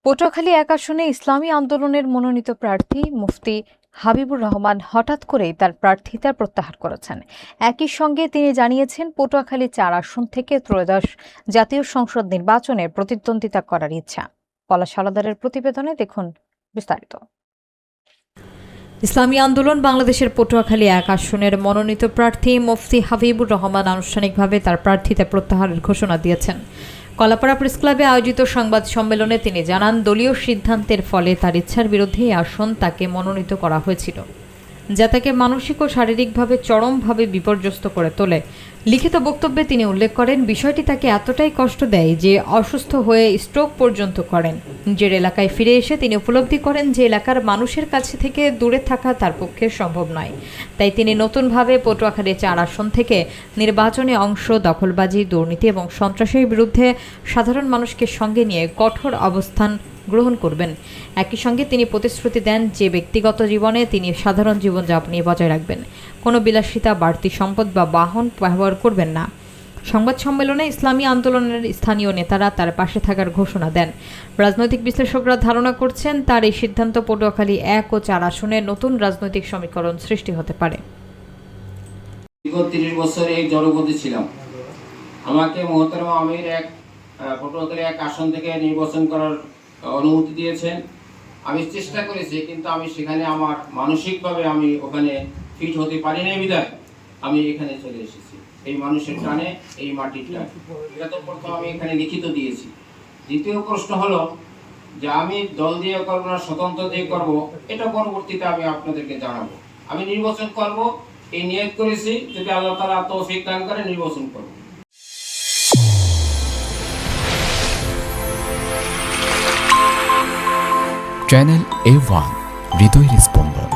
পটুয়াখালী এক আসনে ইসলামী আন্দোলনের মনোনীত প্রার্থী মুফতি হাবিবুর রহমান হঠাৎ করেই তার প্রার্থিতা প্রত্যাহার করেছেন। একই সঙ্গে তিনি জানিয়েছেন পটুয়াখালী ৪ আসন থেকে ত্রয়োদশ জাতীয় সংসদ নির্বাচনে প্রতিদ্বন্দ্বিতা করার ইচ্ছা। পলাশ হাওলাদারের প্রতিবেদনে দেখুন বিস্তারিত। ইসলামী আন্দোলন বাংলাদেশের পটুয়াখালী এক আসনের মনোনীত প্রার্থী মুফতি হাবিবুর রহমান আনুষ্ঠানিকভাবে তার প্রার্থিতা প্রত্যাহারের ঘোষণা দিয়েছেন। কলাপাড়া প্রেস ক্লাবে আয়োজিত সংবাদ সম্মেলনে তিনি জানান, দলীয় সিদ্ধান্তের ফলে তার ইচ্ছার বিরুদ্ধে এই আসন তাকে মনোনীত করা হয়েছিল, যা তাকে মানসিক ও শারীরিকভাবে চরমভাবে বিপর্যস্ত করে তোলে। লিখিত বক্তব্যে তিনি উল্লেখ করেন, বিষয়টি তাকে এতটাই কষ্ট দেয় যে অসুস্থ হয়ে স্ট্রোক পর্যন্ত করেন। নিজের এলাকায় ফিরে এসে তিনি উপলব্ধি করেন যে এলাকার মানুষের কাছে থেকে দূরে থাকা তার পক্ষে সম্ভব নয়। তাই তিনি নতুনভাবে পটুয়াখালী ৪ আসন থেকে নির্বাচনে অংশ, দখলবাজি, দুর্নীতি এবং সন্ত্রাসের বিরুদ্ধে সাধারণ মানুষকে সঙ্গে নিয়ে কঠোর অবস্থান গ্রহণ করবেন। একই সঙ্গে তিনি প্রতিশ্রুতি দেন যে ব্যক্তিগত জীবনে তিনি সাধারণ জীবনযাপনই বজায় রাখবেন, কোনো বিলাসিতা, বাড়তি সম্পদ বা বাহন ব্যবহার করবেন না। সংবাদ সম্মেলনে ইসলামী আন্দোলনের স্থানীয় নেতারা তার পাশে থাকার ঘোষণা দেন। রাজনৈতিক বিশ্লেষকরা ধারণা করছেন, তার এই সিদ্ধান্ত পটুয়াখালী ১ ও ৪ আসনে নতুন রাজনৈতিক সমীকরণ সৃষ্টি হতে পারে। বিগত ৩০ বছর এই জনপদে ছিলাম। আমাকে মহতরম আমির পটুয়াখালী ১ আসন থেকে নির্বাচন করার অনুমতি দিয়েছেন। আমি চেষ্টা করেছি, কিন্তু আমি সেখানে আমার মানসিকভাবে আমি ওখানে ফিট হতে পারি নাই বিধায় আমি এখানে চলে এসেছি। এই মানুষের টানে, এই মাটির টানে। এটা তো প্রথম আমি এখানে লিখিত দিয়েছি। দ্বিতীয় প্রশ্ন হলো যে আমি দল দিয়ে করব না স্বতন্ত্র দিয়ে করব, এটা পরবর্তীতে আমি আপনাদেরকে জানাবো। আমি নির্বাচন করব, এই নিয়ত করেছি, যদি আল্লাহ তাআলা তৌফিক দান করে নির্বাচন করব। চ্যানেল A1 হৃদয়ের স্পন্দন।